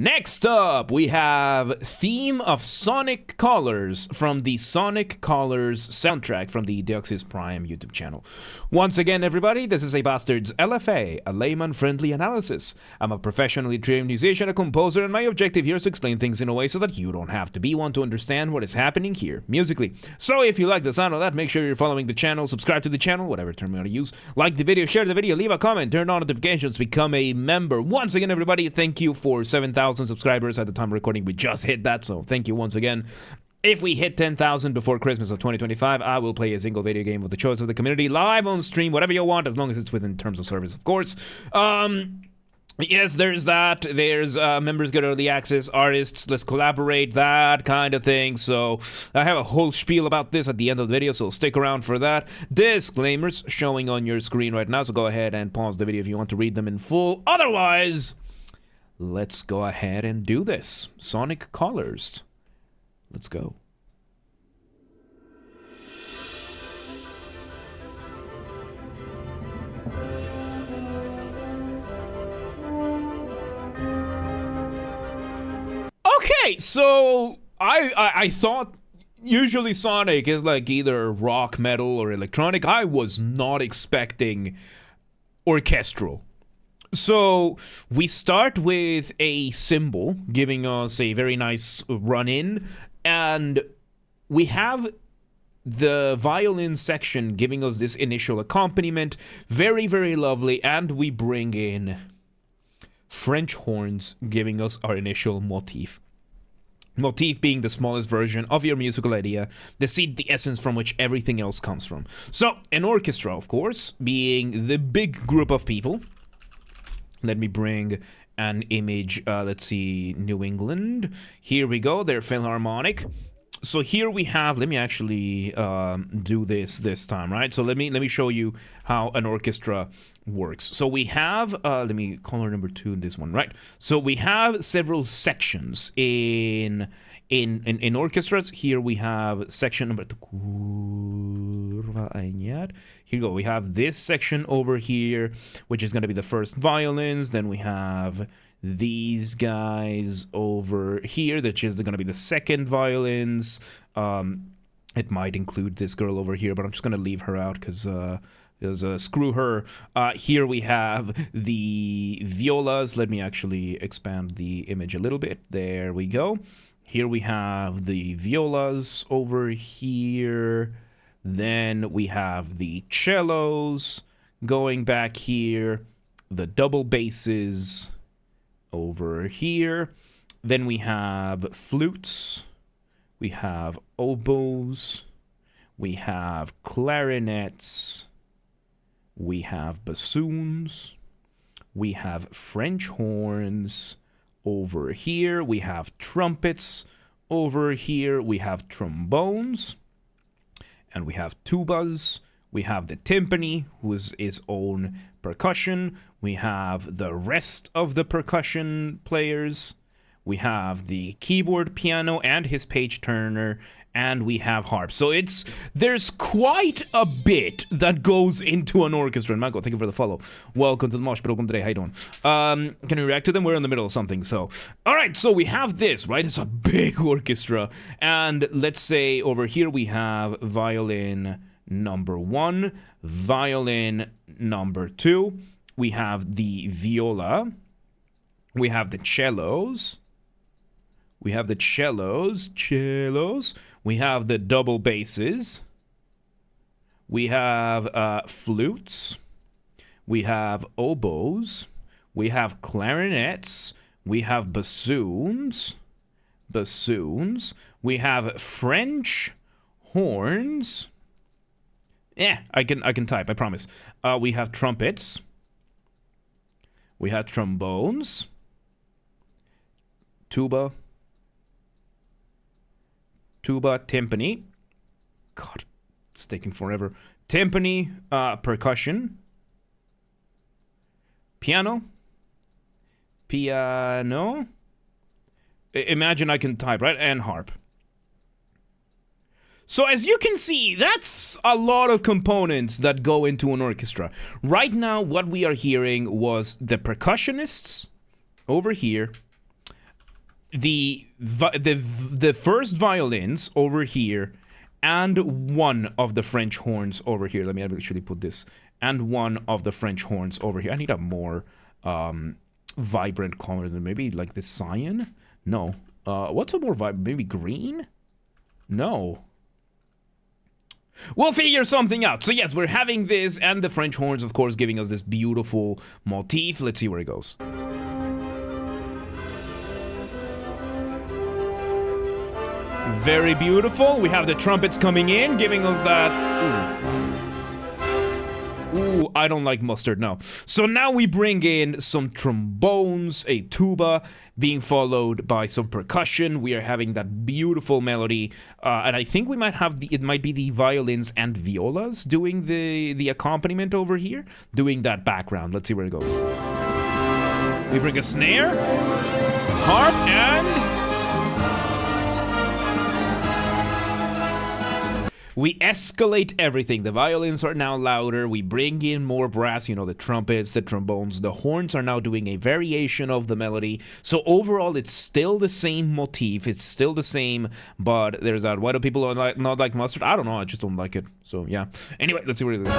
Next up, we have Theme of Sonic Colors from the Sonic Colors soundtrack from the Deoxys Prime YouTube channel. Once again, everybody, this is a Basterd's LFA, a layman-friendly analysis. I'm a professionally trained musician, a composer, and my objective here is to explain things in a way so that you don't have to be one to understand what is happening here, musically. So if you like the sound of that, make sure you're following the channel, subscribe to the channel, whatever term you want to use, like the video, share the video, leave a comment, turn on notifications, become a member. Once again, everybody, thank you for 7,000 subscribers at the time of recording. We just hit that, so thank you once again. If we hit 10,000 before Christmas of 2025, I will play a single video game of the choice of the community live on stream, whatever you want, as long as it's within terms of service, of course. Yes, there's that. There's members get early access, artists, let's collaborate, that kind of thing. So I have a whole spiel about this at the end of the video, so stick around for that. Disclaimers showing on your screen right now, so go ahead and pause the video if you want to read them in full. Otherwise, let's go ahead and do this. Sonic Colors. Let's go. Okay, so I thought usually Sonic is like either rock, metal, or electronic. I was not expecting orchestral. So we start with a cymbal giving us a very nice run-in, and we have the violin section giving us this initial accompaniment. Very, very lovely, and we bring in French horns giving us our initial motif. Motif being the smallest version of your musical idea, the seed, the essence from which everything else comes from. So, an orchestra, of course, being the big group of people. Let me bring an image, let's see, New England. Here we go, they're Philharmonic. So here we have, let me actually do this time, right? So let me show you how an orchestra works. So we have, let me color number 2 in this one, right? So we have several sections in orchestras. Here we have section number 2. Here you go. We have this section over here, which is going to be the first violins. Then we have these guys over here, which is going to be the second violins. It might include this girl over here, but I'm just going to leave her out because screw her. Here we have the violas. Let me actually expand the image a little bit. There we go. Here we have the violas over here. Then we have the cellos going back here. The double basses over here. Then we have flutes. We have oboes. We have clarinets. We have bassoons. We have French horns over here. We have trumpets over here. We have trombones. And we have tubas. We have the timpani, who is its own percussion. We have the rest of the percussion players. We have the keyboard, piano, and his page turner. And we have harp. So there's quite a bit that goes into an orchestra. And Marco, thank you for the follow. Welcome to the Mosh Pit. Welcome today. How you doing? Can we react to them? We're in the middle of something. So, all right. So we have this, right? It's a big orchestra. And let's say over here we have violin number 1, violin number 2. We have the viola. We have the cellos. We have the cellos. We have the double basses. We have flutes. We have oboes. We have clarinets. We have bassoons. We have French horns. Yeah, I can type, I promise. We have trumpets. We have trombones. Tuba, timpani. God, it's taking forever. Timpani, percussion. Piano. Imagine I can type, right? And harp. So as you can see, that's a lot of components that go into an orchestra. Right now, what we are hearing was the percussionists over here, the first violins over here, and one of the French horns over here. Let me actually put this. And one of the French horns over here. I need a more vibrant color than maybe like the cyan. No. What's a more vibrant? Maybe green? No. We'll figure something out. So yes, we're having this, and the French horns, of course, giving us this beautiful motif. Let's see where it goes. Very beautiful. We have the trumpets coming in, giving us that... Ooh, I don't like mustard, no. So now we bring in some trombones, a tuba, being followed by some percussion. We are having that beautiful melody, and I think we might have it might be the violins and violas doing the accompaniment over here, doing that background. Let's see where it goes. We bring a snare, harp, and we escalate everything. The violins are now louder. We bring in more brass, you know, the trumpets, the trombones. The horns are now doing a variation of the melody. So overall, it's still the same motif. It's still the same, but there's that. Why do people not like mustard? I don't know. I just don't like it. So, yeah. Anyway, let's see what it is.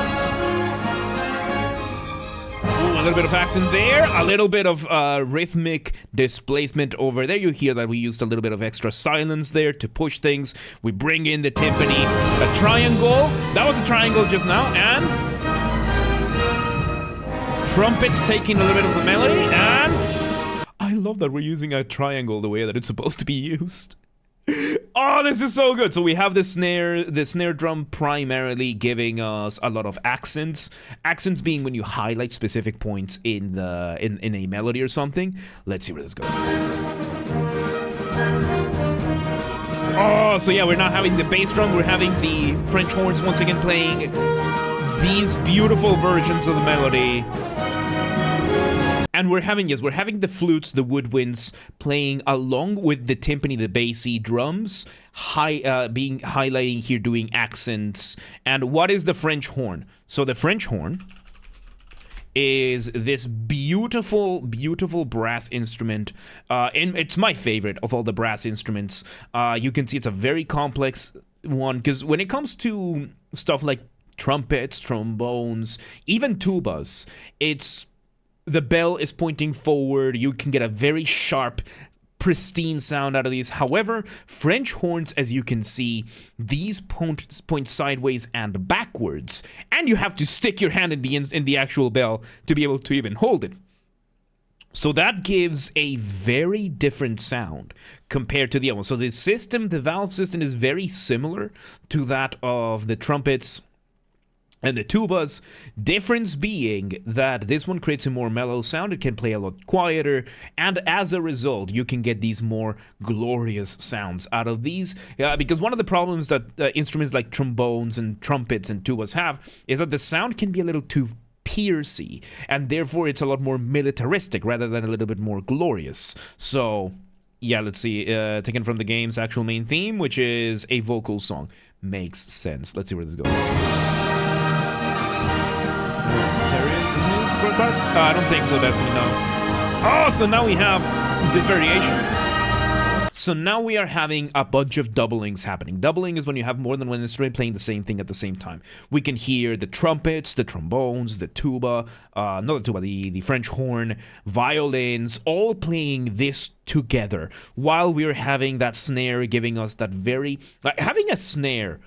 Ooh, a little bit of accent there, a little bit of rhythmic displacement over there. You hear that we used a little bit of extra silence there to push things. We bring in the timpani, a triangle. That was a triangle just now, and trumpets taking a little bit of the melody, and I love that we're using a triangle the way that it's supposed to be used. Oh, this is so good. So we have the snare drum primarily giving us a lot of accents. Accents being when you highlight specific points in a melody or something. Let's see where this goes. Oh, so yeah, we're not having the bass drum. We're having the French horns once again playing these beautiful versions of the melody. And we're having the flutes, the woodwinds playing along with the timpani, the bassy drums, highlighting here, doing accents. And what is the French horn? So the French horn is this beautiful, beautiful brass instrument. And it's my favorite of all the brass instruments. You can see it's a very complex one, because when it comes to stuff like trumpets, trombones, even tubas, the bell is pointing forward. You can get a very sharp, pristine sound out of these. However, French horns, as you can see, these point sideways and backwards, and you have to stick your hand in the actual bell to be able to even hold it. So that gives a very different sound compared to the other one. So the valve system is very similar to that of the trumpets and the tubas, difference being that this one creates a more mellow sound. It can play a lot quieter, and as a result, you can get these more glorious sounds out of these. Because one of the problems that instruments like trombones and trumpets and tubas have is that the sound can be a little too piercy, and therefore it's a lot more militaristic rather than a little bit more glorious. So, yeah, let's see. Taken from the game's actual main theme, which is a vocal song. Makes sense. Let's see where this goes. I don't think so, Destiny, no. Oh, so now we have this variation. So now we are having a bunch of doublings happening. Doubling is when you have more than one instrument playing the same thing at the same time. We can hear the trumpets, the trombones, the tuba, not the tuba, the French horn, violins, all playing this together, while we're having that snare giving us that very... having a snare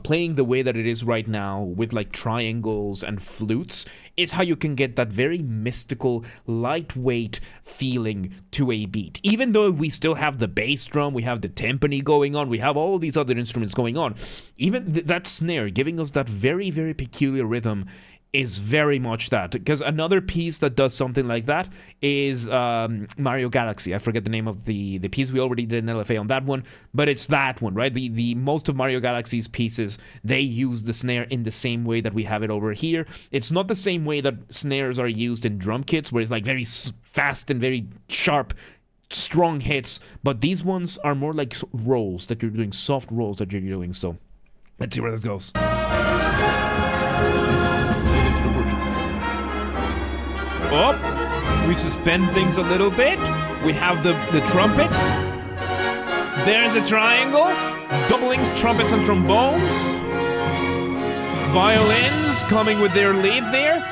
playing the way that it is right now with like triangles and flutes is how you can get that very mystical, lightweight feeling to a beat. Even though we still have the bass drum, we have the timpani going on, we have all these other instruments going on, even that snare giving us that very, very peculiar rhythm is very much that. Because another piece that does something like that is Mario Galaxy. I forget the name of the piece. We already did an LFA on that one, but it's that one, right? The most of Mario Galaxy's pieces, they use the snare in the same way that we have it over here. It's not the same way that snares are used in drum kits, where it's like very fast and very sharp, strong hits, but these ones are more like rolls that you're doing, soft rolls that you're doing. So let's see where this goes. Oh, we suspend things a little bit. We have the trumpets. There's a triangle. Doublings, trumpets, and trombones. Violins coming with their lead there.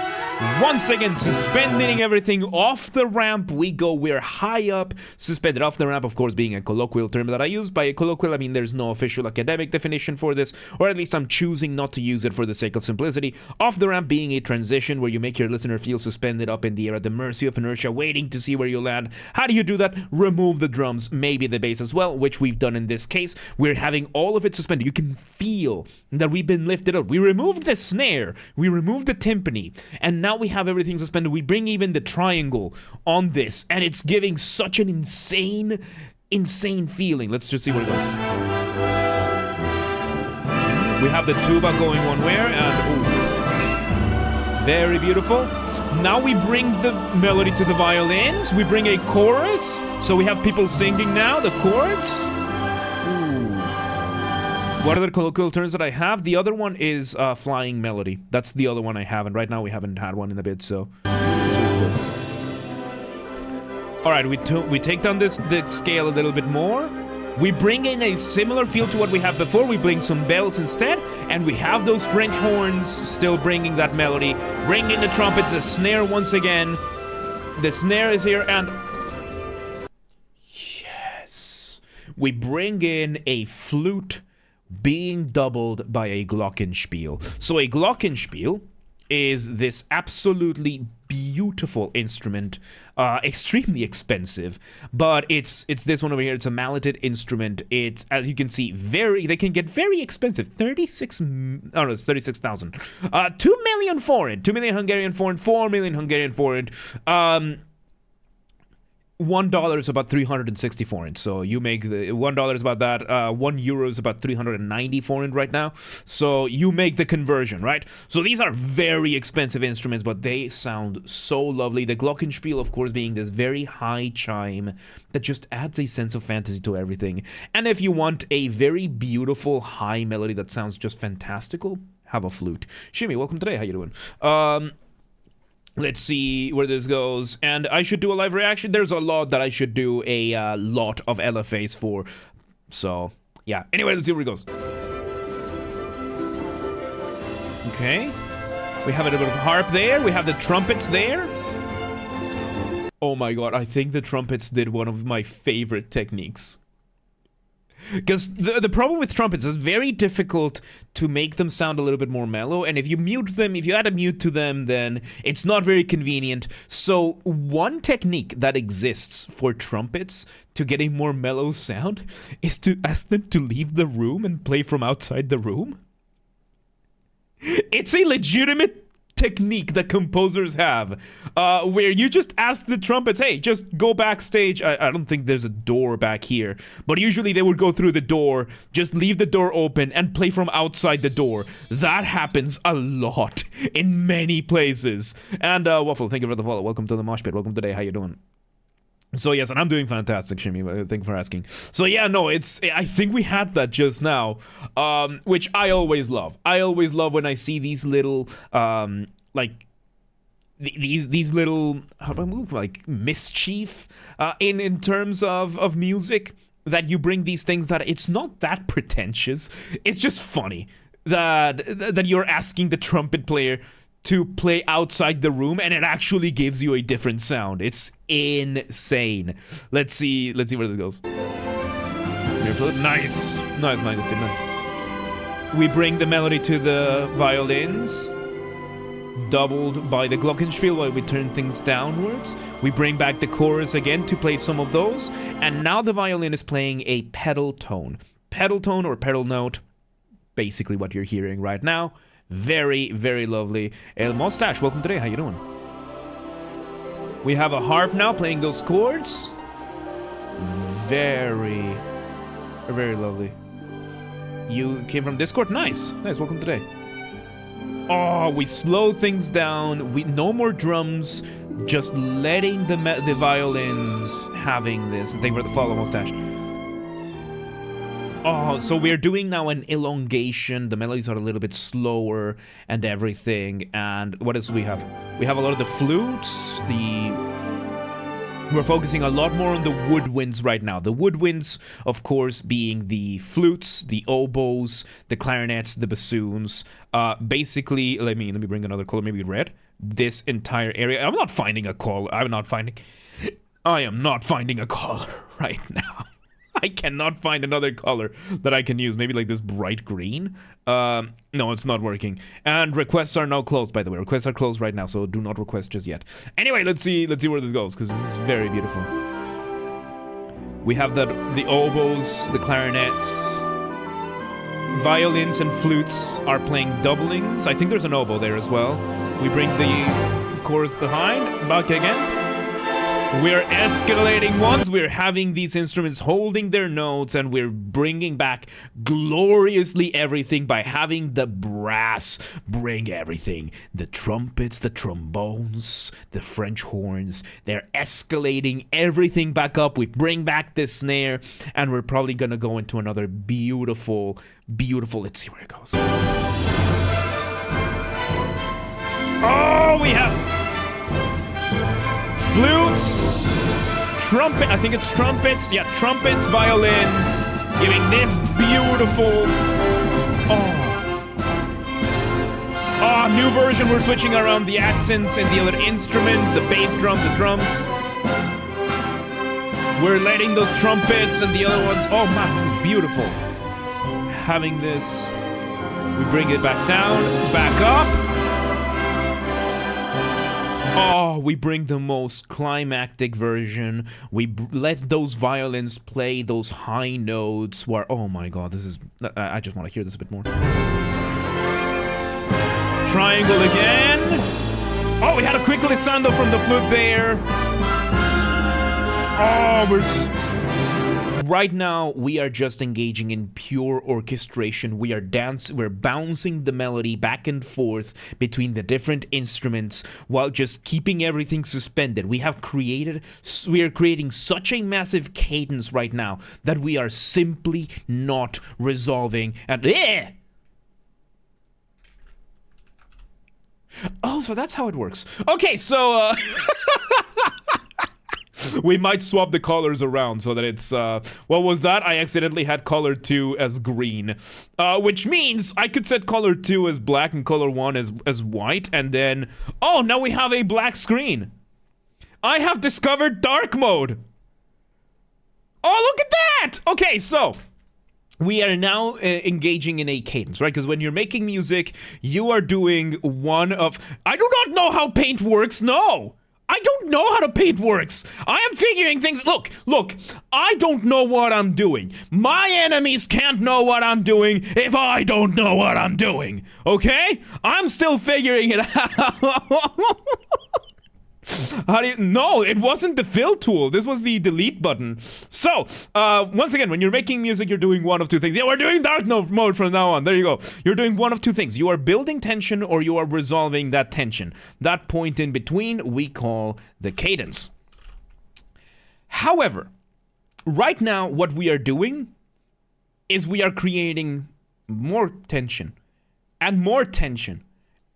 Once again, suspending everything off the ramp we go. We're high up, suspended off the ramp, of course, being a colloquial term that I use. By a colloquial, I mean there's no official academic definition for this, or at least I'm choosing not to use it for the sake of simplicity. Off the ramp being a transition where you make your listener feel suspended up in the air at the mercy of inertia, waiting to see where you land. How do you do that? Remove the drums, maybe the bass as well, which we've done in this case. We're having all of it suspended. You can feel that we've been lifted up. We removed the snare, we removed the timpani, and now we have everything suspended. We bring even the triangle on this, and it's giving such an insane feeling. Let's just see where it goes. We have the tuba going one way, and ooh, very beautiful. Now we bring the melody to the violins. We bring a chorus, so we have people singing now, the chords. What other colloquial terms that I have? The other one is flying melody. That's the other one I have, and right now we haven't had one in a bit, so let's do this. All right, we take down this scale a little bit more. We bring in a similar feel to what we had before. We bring some bells instead, and we have those French horns still bringing that melody. Bring in the trumpets, the snare once again. The snare is here, and yes, we bring in a flute being doubled by a glockenspiel. So a glockenspiel is this absolutely beautiful instrument, extremely expensive, but it's this one over here. It's a malleted instrument. It's, as you can see, they can get very expensive. 36,000. 2 million foreign, 2 million Hungarian foreign, 4 million Hungarian foreign. $1 is about 360 foreign, so you make the $1 is about that. €1 is about 390 foreign right now, so you make the conversion, right? So these are very expensive instruments, but they sound so lovely. The glockenspiel, of course, being this very high chime that just adds a sense of fantasy to everything. And if you want a very beautiful high melody that sounds just fantastical, have a flute. Shimmy, welcome today. How you doing? Let's see where this goes. And I should do a live reaction. There's a lot that I should do a lot of LFAs for. So, yeah. Anyway, let's see where it goes. Okay. We have a little bit of harp there. We have the trumpets there. Oh my god, I think the trumpets did one of my favorite techniques. Because the problem with trumpets is very difficult to make them sound a little bit more mellow, and if you mute them, if you add a mute to them, then it's not very convenient. So one technique that exists for trumpets to get a more mellow sound is to ask them to leave the room and play from outside the room. It's a legitimate technique that composers have, where you just ask the trumpets, hey, just go backstage. I don't think there's a door back here, but usually they would go through the door, just leave the door open and play from outside the door. That happens a lot in many places. And Waffle, thank you for the follow. Welcome to the mosh pit. Welcome today. How you doing? So yes, and I'm doing fantastic, Shimmy. Thank you for asking. So yeah, no, I think we had that just now, which I always love. I always love when I see these little, like, these little, how do I move, like, mischief, in terms of music, that you bring these things that it's not that pretentious. It's just funny that you're asking the trumpet player to play outside the room, and it actually gives you a different sound. It's insane. Let's see where this goes. Nice, Magnus, nice. We bring the melody to the violins, doubled by the glockenspiel while we turn things downwards. We bring back the chorus again to play some of those, and now the violin is playing a pedal tone. Pedal tone or pedal note, basically what you're hearing right now. Very, very lovely. El Mustache, welcome today. How you doing? We have a harp now playing those chords. Very, very lovely. You came from Discord? Nice. Nice, welcome today. Oh, we slow things down. No more drums. Just letting the violins having this. Thank you for the follow, Mustache. Oh, so we're doing now an elongation. The melodies are a little bit slower and everything. And what else do we have? We have a lot of the flutes, We're focusing a lot more on the woodwinds right now. The woodwinds, of course, being the flutes, the oboes, the clarinets, the bassoons. Basically, let me bring another color, maybe red. This entire area. I am not finding a color right now. I cannot find another color that I can use. Maybe like this bright green. No, it's not working. And requests are now closed, by the way. Requests are closed right now, so do not request just yet. Anyway, let's see where this goes, because this is very beautiful. We have the oboes, the clarinets, violins and flutes are playing doublings. I think there's an oboe there as well. We bring the chorus behind, back again. We're escalating once, we're having these instruments holding their notes, and we're bringing back gloriously everything by having the brass bring everything. The trumpets, the trombones, the French horns, they're escalating everything back up. We bring back the snare, and we're probably gonna go into another beautiful, let's see where it goes. Oh, we have flutes, trumpet, I think it's trumpets, yeah, trumpets, violins, giving this beautiful, new version. We're switching around the accents and the other instruments, the bass drums, the drums. We're letting those trumpets and the other ones, oh man, this is beautiful. Having this, we bring it back down, back up. Oh, we bring the most climactic version. We let those violins play those high notes where, oh my god, this is... I just want to hear this a bit more. Triangle again. Oh, we had a quick glissando from the flute there. Oh, right now, we are just engaging in pure orchestration. We are we're bouncing the melody back and forth between the different instruments while just keeping everything suspended. We are creating such a massive cadence right now that we are simply not resolving. And oh, so that's how it works. Okay, so we might swap the colors around so that it's, what was that? I accidentally had color 2 as green, which means I could set color 2 as black and color 1 as white, and then, oh, now we have a black screen. I have discovered dark mode. Oh, look at that! Okay, so we are now engaging in a cadence, right? Because when you're making music, you are doing one of... I do not know how paint works, no! I don't know how to paint works. I am figuring things. Look, I don't know what I'm doing. My enemies can't know what I'm doing if I don't know what I'm doing. Okay? I'm still figuring it out. How do you... No, it wasn't the fill tool. This was the delete button. So, once again, when you're making music, you're doing one of two things. Yeah, we're doing dark mode from now on. There you go. You're doing one of two things. You are building tension or you are resolving that tension. That point in between we call the cadence. However, right now, what we are doing is we are creating more tension and more tension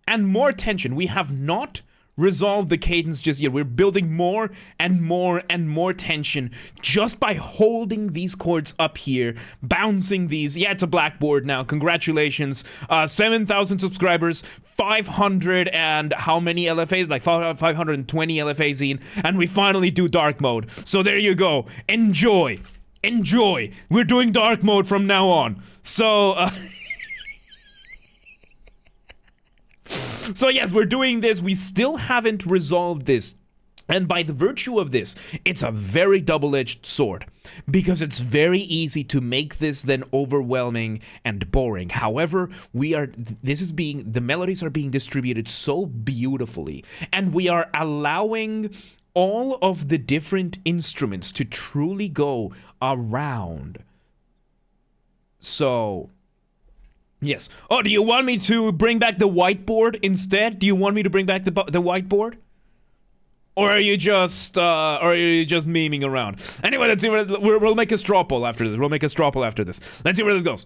and more tension. We have not resolve the cadence just yet. We're building more and more and more tension just by holding these chords up here, bouncing these. Yeah, it's a blackboard now. Congratulations. 7,000 subscribers, 500 and how many LFAs? Like 520 LFAs in, and we finally do dark mode. So there you go. Enjoy. We're doing dark mode from now on. So, So yes, we're doing this. We still haven't resolved this. And by the virtue of this, it's a very double-edged sword. Because it's very easy to make this then overwhelming and boring. However, the melodies are being distributed so beautifully. And we are allowing all of the different instruments to truly go around. So... yes. Oh, do you want me to bring back the whiteboard instead? Do you want me to bring back the whiteboard? Or are you just memeing around? Anyway, let's see we'll make a straw poll after this. Let's see where this goes.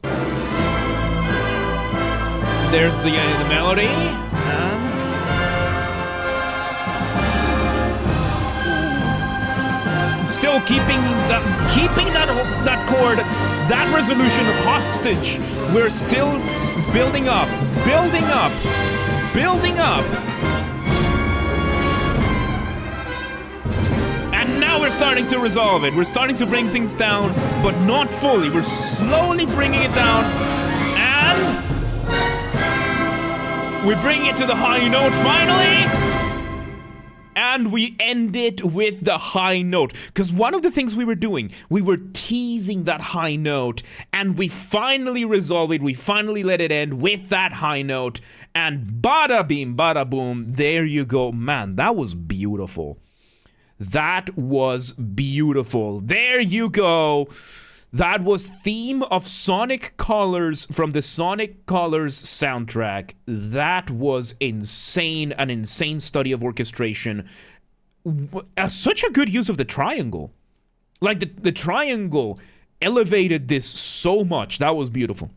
There's the melody. still keeping that chord, that resolution hostage. We're still building up, building up, building up. And now we're starting to resolve it. We're starting to bring things down, but not fully. We're slowly bringing it down, and we bring it to the high note finally. And we end it with the high note. Because one of the things we were doing, we were teasing that high note, and we finally resolved it. We finally let it end with that high note. And bada beam, bada boom, there you go. Man, that was beautiful. That was beautiful. There you go. That was theme of Sonic Colors from the Sonic Colors soundtrack. That was insane, an insane study of orchestration. Such a good use of the triangle. Like, the triangle elevated this so much. That was beautiful.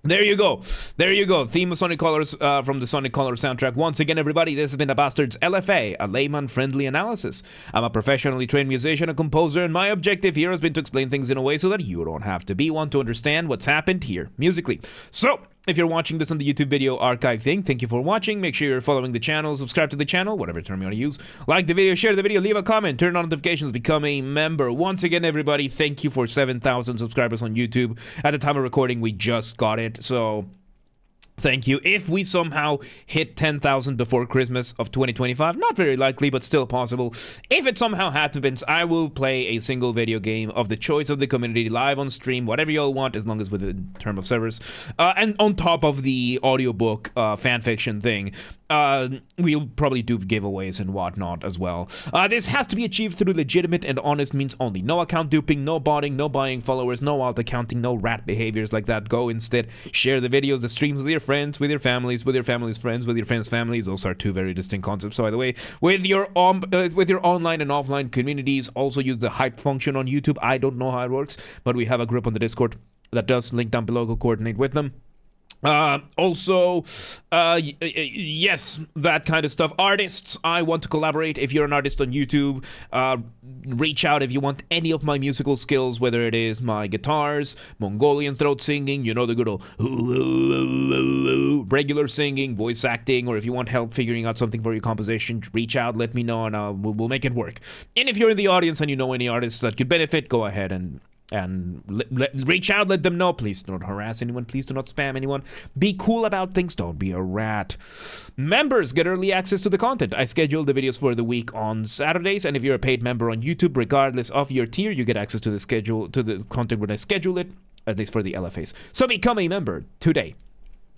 There you go. There you go. Theme of Sonic Colors from the Sonic Colors soundtrack. Once again, everybody, this has been the Basterd's LFA, a layman-friendly analysis. I'm a professionally trained musician and composer, and my objective here has been to explain things in a way so that you don't have to be one to understand what's happened here musically. So, if you're watching this on the YouTube video archive thing, thank you for watching. Make sure you're following the channel, subscribe to the channel, whatever term you want to use. Like the video, share the video, leave a comment, turn on notifications, become a member. Once again, everybody, thank you for 7,000 subscribers on YouTube. At the time of recording, we just got it, so thank you. If we somehow hit 10,000 before Christmas of 2025, not very likely, but still possible. If it somehow happens, I will play a single video game of the choice of the community live on stream, whatever y'all want, as long as within term of servers. And on top of the audiobook fanfiction thing, we'll probably do giveaways and whatnot as well. This has to be achieved through legitimate and honest means only. No account duping, no botting, no buying followers, no alt accounting, no rat behaviors like that. Go instead, share the videos, the streams with your friends, with your families, with your family's friends, with your friends' families. Those are two very distinct concepts, by the way. With your online and offline communities. Also use the hype function on YouTube. I don't know how it works, but we have a group on the Discord that does link down below. Go coordinate with them. Yes, that kind of stuff. Artists, I want to collaborate. If you're an artist on YouTube, reach out if you want any of my musical skills, whether it is my guitars, Mongolian throat singing, you know, the good old regular singing, voice acting, or if you want help figuring out something for your composition, reach out, let me know, and we'll make it work. And if you're in the audience and you know any artists that could benefit, go ahead and reach out, let them know. Please do not harass anyone, please do not spam anyone, be cool about things, don't be a rat. Members get early access to the content. I schedule the videos for the week on Saturdays, and if you're a paid member on YouTube, regardless of your tier, you get access to the content when I schedule it, at least for the LFAs. So become a member today.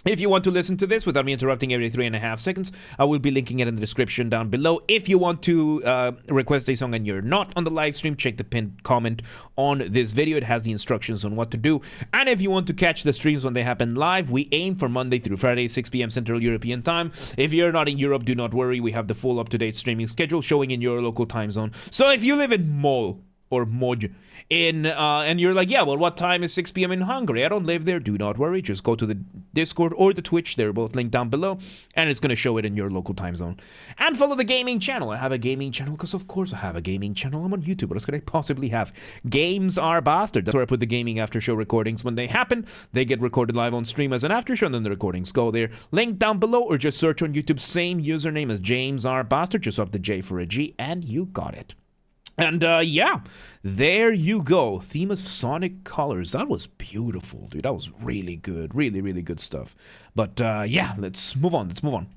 If you want to listen to this without me interrupting every 3.5 seconds, I will be linking it in the description down below. If you want to request a song and you're not on the live stream, check the pinned comment on this video. It has the instructions on what to do. And if you want to catch the streams when they happen live, we aim for Monday through Friday, 6 p.m. Central European Time. If you're not in Europe, do not worry. We have the full up-to-date streaming schedule showing in your local time zone. So if you live in Mol or Moj and you're like, yeah, well, what time is 6 p.m. in Hungary? I don't live there. Do not worry. Just go to the Discord or the Twitch. They're both linked down below, and it's going to show it in your local time zone. And follow the gaming channel. I have a gaming channel because, of course, I have a gaming channel. I'm on YouTube. What else could I possibly have? Games are Bastard. That's where I put the gaming after show recordings. When they happen, they get recorded live on stream as an after show, and then the recordings go there. Link down below, or just search on YouTube. Same username as James R. Bastard. Just swap the J for a G, and you got it. And, yeah, there you go. Theme of Sonic Colors. That was beautiful, dude. That was really good. Really, really good stuff. But, yeah, let's move on.